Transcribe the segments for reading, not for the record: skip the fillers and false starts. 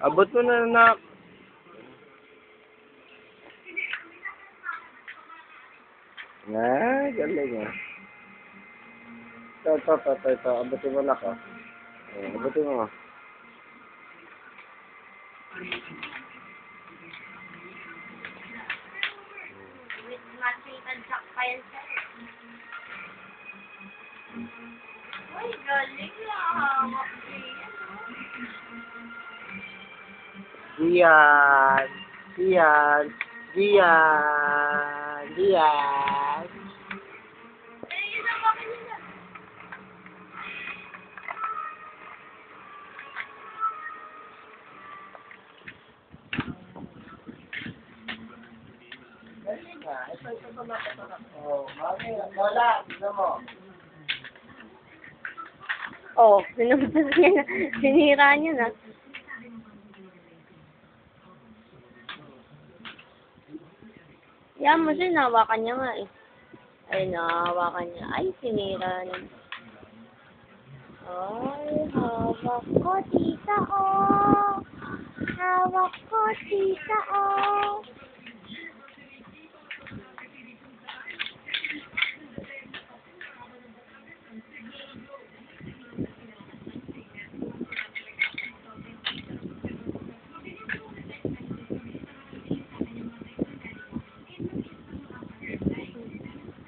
Abot mo na, anak. Ah, galing ah. Ito. Abutin mo na ka. Abutin mo. Matching jack pa yan sa'yo. Uy, galing lang. Diyan. Diyan. Diyan. Diyan. Isang bakit yun na? Oh, sinumpas niya na. Sinira niya na. Yan mo siya, nahawakan niya nga eh. Ay, nahawakan niya. Ay, sinira na. Ay, hawak ko, tita, oh. Hawak ko, tita, oh.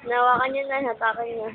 Nahawakan niya na, hatakan niya.